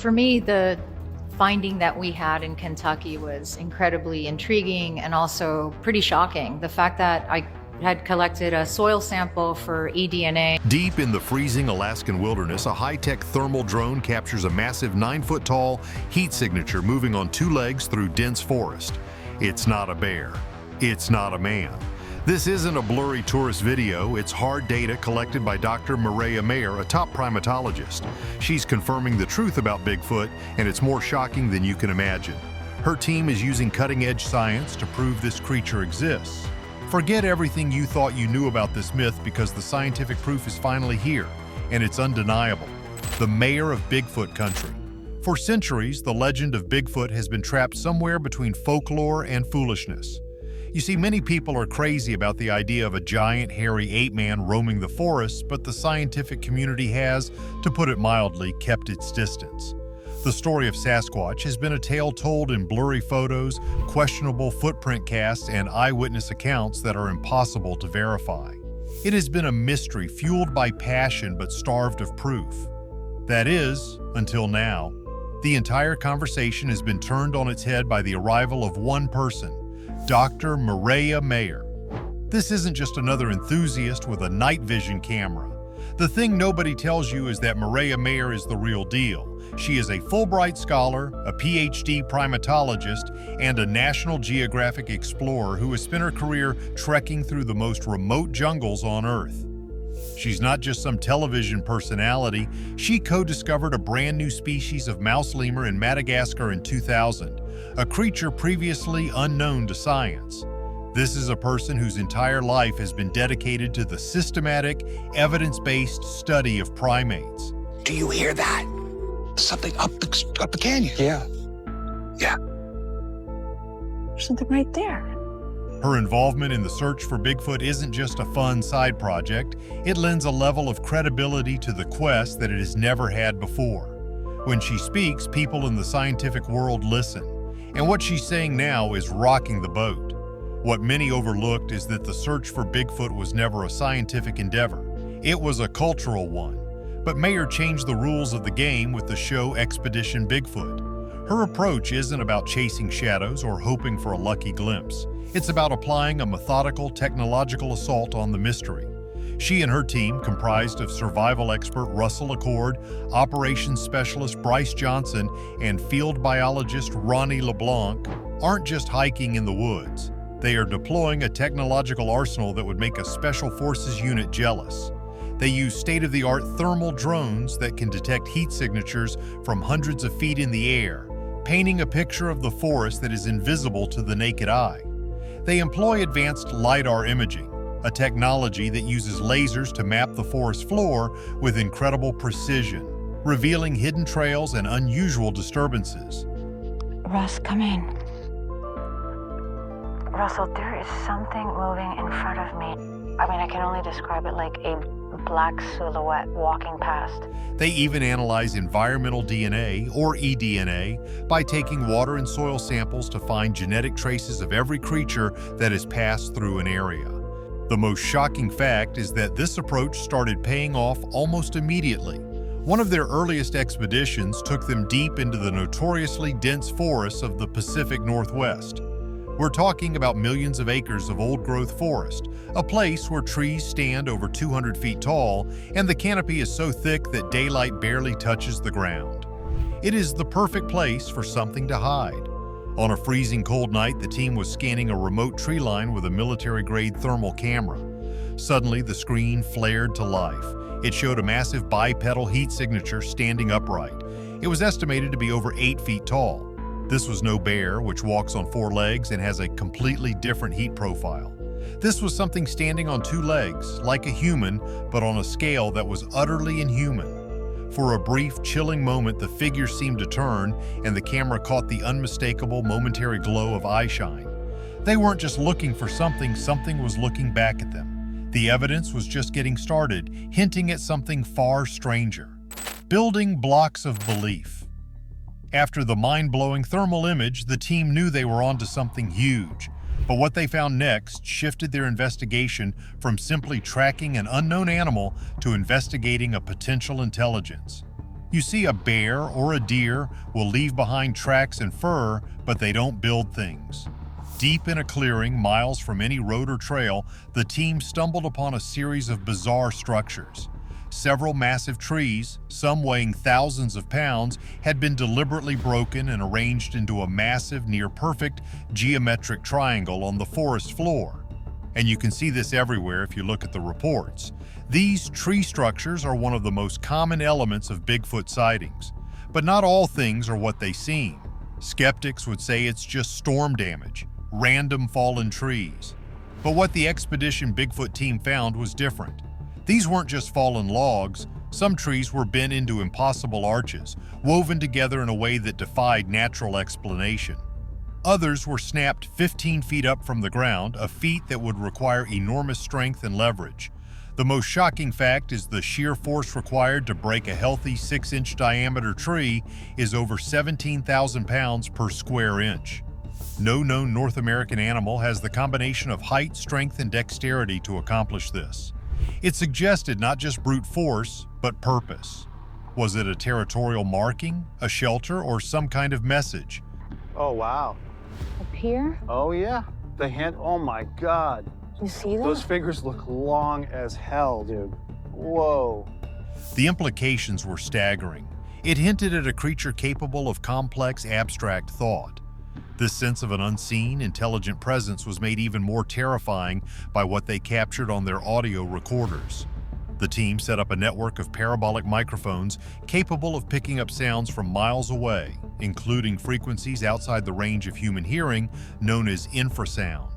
For me, the finding that we had in Kentucky was incredibly intriguing and also pretty shocking. The fact that I had collected a soil sample for eDNA. Deep in the freezing Alaskan wilderness, a high-tech thermal drone captures a massive 9-foot-tall heat signature moving on 2 legs through dense forest. It's not a bear. It's not a man. This isn't a blurry tourist video. It's hard data collected by Dr. Mireya Mayor, a top primatologist. She's confirming the truth about Bigfoot, and it's more shocking than you can imagine. Her team is using cutting-edge science to prove this creature exists. Forget everything you thought you knew about this myth, because the scientific proof is finally here, and it's undeniable. The mayor of Bigfoot country. For centuries, the legend of Bigfoot has been trapped somewhere between folklore and foolishness. You see, many people are crazy about the idea of a giant, hairy ape-man roaming the forests, but the scientific community has, to put it mildly, kept its distance. The story of Sasquatch has been a tale told in blurry photos, questionable footprint casts, and eyewitness accounts that are impossible to verify. It has been a mystery fueled by passion but starved of proof. That is, until now. The entire conversation has been turned on its head by the arrival of one person, Dr. Mireya Mayor. This isn't just another enthusiast with a night vision camera. The thing nobody tells you is that Mireya Mayor is the real deal. She is a Fulbright scholar, a PhD primatologist, and a National Geographic explorer who has spent her career trekking through the most remote jungles on Earth. She's not just some television personality. She co-discovered a brand new species of mouse lemur in Madagascar in 2000, a creature previously unknown to science. This is a person whose entire life has been dedicated to the systematic, evidence-based study of primates. Do you hear that? Something up the canyon. Yeah. Yeah. There's something right there. Her involvement in the search for Bigfoot isn't just a fun side project. It lends a level of credibility to the quest that it has never had before. When she speaks, people in the scientific world listen. And what she's saying now is rocking the boat. What many overlooked is that the search for Bigfoot was never a scientific endeavor. It was a cultural one. But Mayor changed the rules of the game with the show Expedition Bigfoot. Her approach isn't about chasing shadows or hoping for a lucky glimpse. It's about applying a methodical technological assault on the mystery. She and her team, comprised of survival expert Russell Accord, operations specialist Bryce Johnson, and field biologist Ronnie LeBlanc, aren't just hiking in the woods. They are deploying a technological arsenal that would make a special forces unit jealous. They use state-of-the-art thermal drones that can detect heat signatures from hundreds of feet in the air, painting a picture of the forest that is invisible to the naked eye. They employ advanced LiDAR imaging, a technology that uses lasers to map the forest floor with incredible precision, revealing hidden trails and unusual disturbances. Russ, come in. Russell, there is something moving in front of me. I mean, I can only describe it like a black silhouette walking past. They even analyze environmental DNA, or eDNA, by taking water and soil samples to find genetic traces of every creature that has passed through an area. The most shocking fact is that this approach started paying off almost immediately. One of their earliest expeditions took them deep into the notoriously dense forests of the Pacific Northwest. We're talking about millions of acres of old-growth forest, a place where trees stand over 200 feet tall and the canopy is so thick that daylight barely touches the ground. It is the perfect place for something to hide. On a freezing cold night, the team was scanning a remote tree line with a military-grade thermal camera. Suddenly, the screen flared to life. It showed a massive bipedal heat signature standing upright. It was estimated to be over 8 feet tall. This was no bear, which walks on 4 legs and has a completely different heat profile. This was something standing on 2 legs, like a human, but on a scale that was utterly inhuman. For a brief, chilling moment, the figure seemed to turn, and the camera caught the unmistakable momentary glow of eyeshine. They weren't just looking for something, something was looking back at them. The evidence was just getting started, hinting at something far stranger. Building blocks of belief. After the mind-blowing thermal image, the team knew they were onto something huge. But what they found next shifted their investigation from simply tracking an unknown animal to investigating a potential intelligence. You see, a bear or a deer will leave behind tracks and fur, but they don't build things. Deep in a clearing, miles from any road or trail, the team stumbled upon a series of bizarre structures. Several massive trees, some weighing thousands of pounds, had been deliberately broken and arranged into a massive, near-perfect geometric triangle on the forest floor. And you can see this everywhere if you look at the reports. These tree structures are one of the most common elements of Bigfoot sightings. But not all things are what they seem. Skeptics would say it's just storm damage, random fallen trees. But what the Expedition Bigfoot team found was different. These weren't just fallen logs. Some trees were bent into impossible arches, woven together in a way that defied natural explanation. Others were snapped 15 feet up from the ground, a feat that would require enormous strength and leverage. The most shocking fact is the sheer force required to break a healthy 6-inch diameter tree is over 17,000 pounds per square inch. No known North American animal has the combination of height, strength, and dexterity to accomplish this. It suggested not just brute force, but purpose. Was it a territorial marking, a shelter, or some kind of message? Oh, wow. Up here? Oh, yeah. The hand, oh my God. You see that? Those fingers look long as hell, dude. Whoa. The implications were staggering. It hinted at a creature capable of complex, abstract thought. This sense of an unseen, intelligent presence was made even more terrifying by what they captured on their audio recorders. The team set up a network of parabolic microphones capable of picking up sounds from miles away, including frequencies outside the range of human hearing known as infrasound.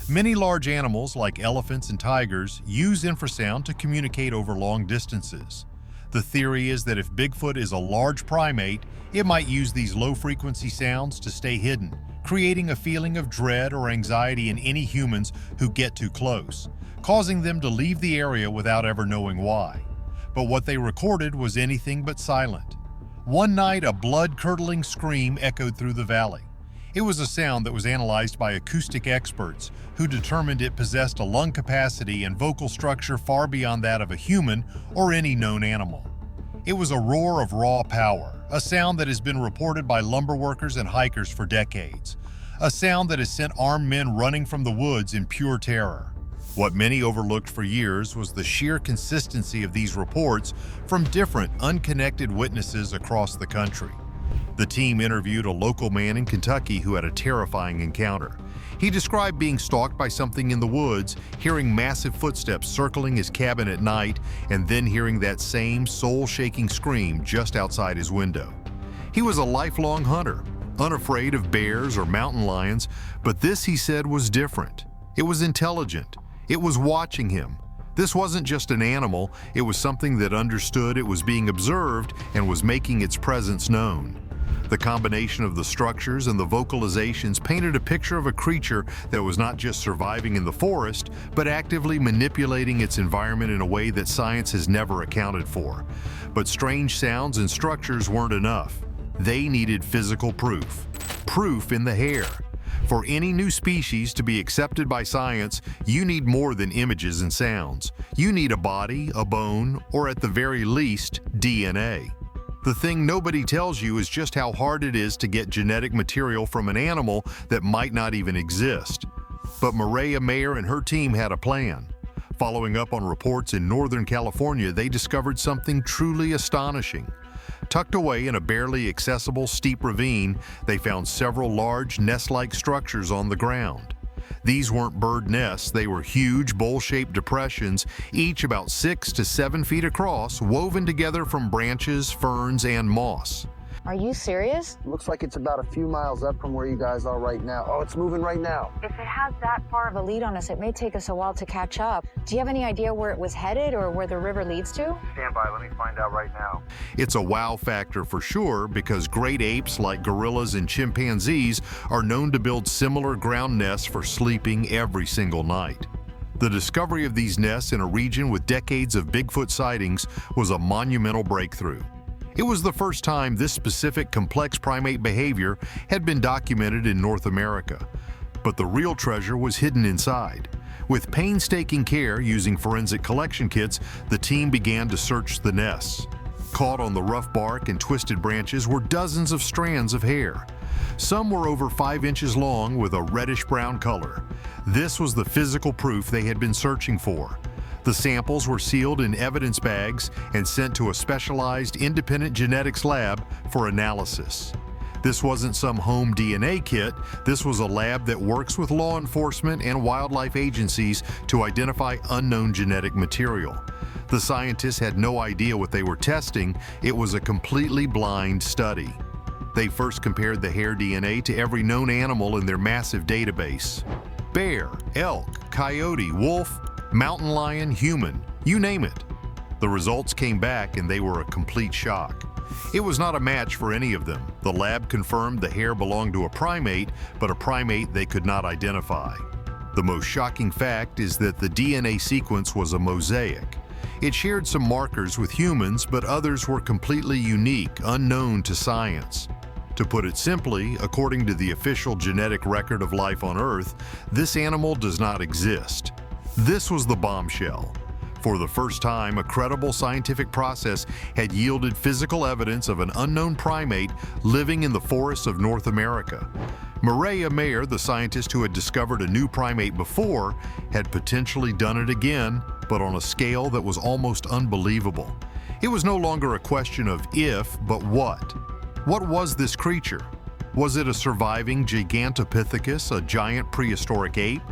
Many large animals, like elephants and tigers, use infrasound to communicate over long distances. The theory is that if Bigfoot is a large primate, it might use these low-frequency sounds to stay hidden, creating a feeling of dread or anxiety in any humans who get too close, causing them to leave the area without ever knowing why. But what they recorded was anything but silent. One night, a blood-curdling scream echoed through the valley. It was a sound that was analyzed by acoustic experts who determined it possessed a lung capacity and vocal structure far beyond that of a human or any known animal. It was a roar of raw power, a sound that has been reported by lumberworkers and hikers for decades, a sound that has sent armed men running from the woods in pure terror. What many overlooked for years was the sheer consistency of these reports from different, unconnected witnesses across the country. The team interviewed a local man in Kentucky who had a terrifying encounter. He described being stalked by something in the woods, hearing massive footsteps circling his cabin at night, and then hearing that same soul-shaking scream just outside his window. He was a lifelong hunter, unafraid of bears or mountain lions, but this, he said, was different. It was intelligent. It was watching him. This wasn't just an animal, it was something that understood it was being observed and was making its presence known. The combination of the structures and the vocalizations painted a picture of a creature that was not just surviving in the forest, but actively manipulating its environment in a way that science has never accounted for. But strange sounds and structures weren't enough. They needed physical proof. Proof in the hair. For any new species to be accepted by science, you need more than images and sounds. You need a body, a bone, or at the very least, DNA. The thing nobody tells you is just how hard it is to get genetic material from an animal that might not even exist. But Mireya Mayor and her team had a plan. Following up on reports in Northern California, they discovered something truly astonishing. Tucked away in a barely accessible steep ravine, they found several large nest-like structures on the ground. These weren't bird nests, they were huge bowl-shaped depressions, each about 6 to 7 feet across, woven together from branches, ferns, and moss. Are you serious? Looks like it's about a few miles up from where you guys are right now. Oh, it's moving right now. If it has that far of a lead on us, it may take us a while to catch up. Do you have any idea where it was headed or where the river leads to? Stand by, let me find out right now. It's a wow factor for sure because great apes like gorillas and chimpanzees are known to build similar ground nests for sleeping every single night. The discovery of these nests in a region with decades of Bigfoot sightings was a monumental breakthrough. It was the first time this specific complex primate behavior had been documented in North America. But the real treasure was hidden inside. With painstaking care using forensic collection kits, the team began to search the nests. Caught on the rough bark and twisted branches were dozens of strands of hair. Some were over 5 inches long with a reddish-brown color. This was the physical proof they had been searching for. The samples were sealed in evidence bags and sent to a specialized independent genetics lab for analysis. This wasn't some home DNA kit. This was a lab that works with law enforcement and wildlife agencies to identify unknown genetic material. The scientists had no idea what they were testing. It was a completely blind study. They first compared the hair DNA to every known animal in their massive database. Bear, elk, coyote, wolf, mountain lion, human, you name it. The results came back and they were a complete shock. It was not a match for any of them. The lab confirmed the hair belonged to a primate, but a primate they could not identify. The most shocking fact is that the DNA sequence was a mosaic. It shared some markers with humans, but others were completely unique, unknown to science. To put it simply, according to the official genetic record of life on Earth, this animal does not exist. This was the bombshell. For the first time, a credible scientific process had yielded physical evidence of an unknown primate living in the forests of North America. Mireya Mayor, the scientist who had discovered a new primate before, had potentially done it again, but on a scale that was almost unbelievable. It was no longer a question of if, but what. What was this creature? Was it a surviving Gigantopithecus, a giant prehistoric ape?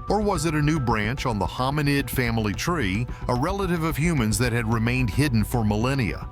Or was it a new branch on the hominid family tree, a relative of humans that had remained hidden for millennia?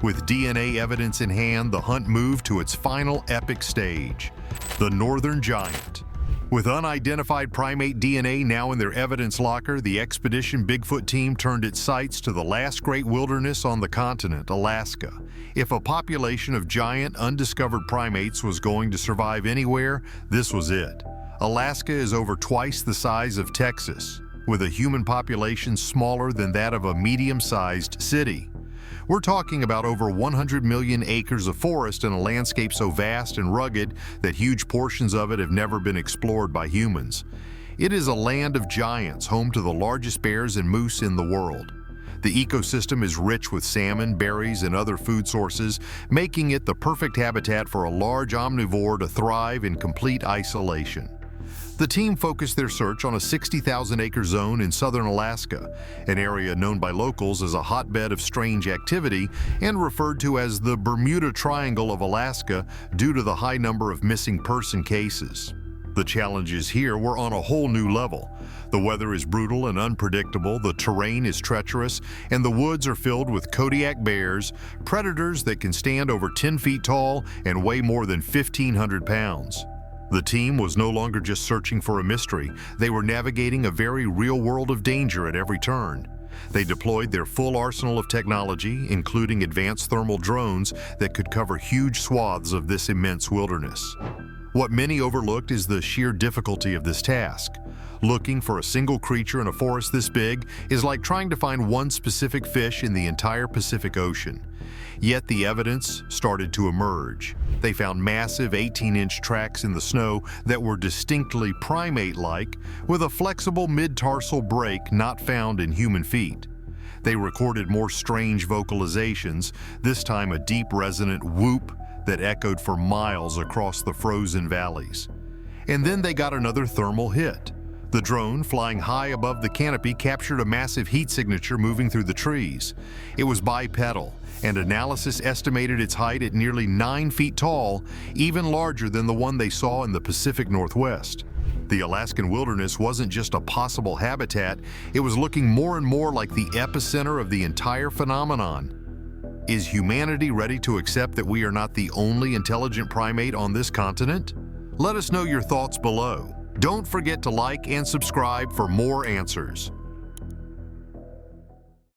With DNA evidence in hand, the hunt moved to its final epic stage, the northern giant. With unidentified primate DNA now in their evidence locker, the Expedition Bigfoot team turned its sights to the last great wilderness on the continent, Alaska. If a population of giant, undiscovered primates was going to survive anywhere, this was it. Alaska is over twice the size of Texas, with a human population smaller than that of a medium-sized city. We're talking about over 100 million acres of forest in a landscape so vast and rugged that huge portions of it have never been explored by humans. It is a land of giants, home to the largest bears and moose in the world. The ecosystem is rich with salmon, berries, and other food sources, making it the perfect habitat for a large omnivore to thrive in complete isolation. The team focused their search on a 60,000-acre zone in southern Alaska, an area known by locals as a hotbed of strange activity and referred to as the Bermuda Triangle of Alaska due to the high number of missing person cases. The challenges here were on a whole new level. The weather is brutal and unpredictable, the terrain is treacherous, and the woods are filled with Kodiak bears, predators that can stand over 10 feet tall and weigh more than 1,500 pounds. The team was no longer just searching for a mystery. They were navigating a very real world of danger at every turn. They deployed their full arsenal of technology, including advanced thermal drones that could cover huge swaths of this immense wilderness. What many overlooked is the sheer difficulty of this task. Looking for a single creature in a forest this big is like trying to find one specific fish in the entire Pacific Ocean. Yet the evidence started to emerge. They found massive 18-inch tracks in the snow that were distinctly primate-like, with a flexible mid-tarsal break not found in human feet. They recorded more strange vocalizations, this time a deep resonant whoop that echoed for miles across the frozen valleys. And then they got another thermal hit. The drone, flying high above the canopy, captured a massive heat signature moving through the trees. It was bipedal, and analysis estimated its height at nearly 9 feet tall, even larger than the one they saw in the Pacific Northwest. The Alaskan wilderness wasn't just a possible habitat, it was looking more and more like the epicenter of the entire phenomenon. Is humanity ready to accept that we are not the only intelligent primate on this continent? Let us know your thoughts below. Don't forget to like and subscribe for more answers.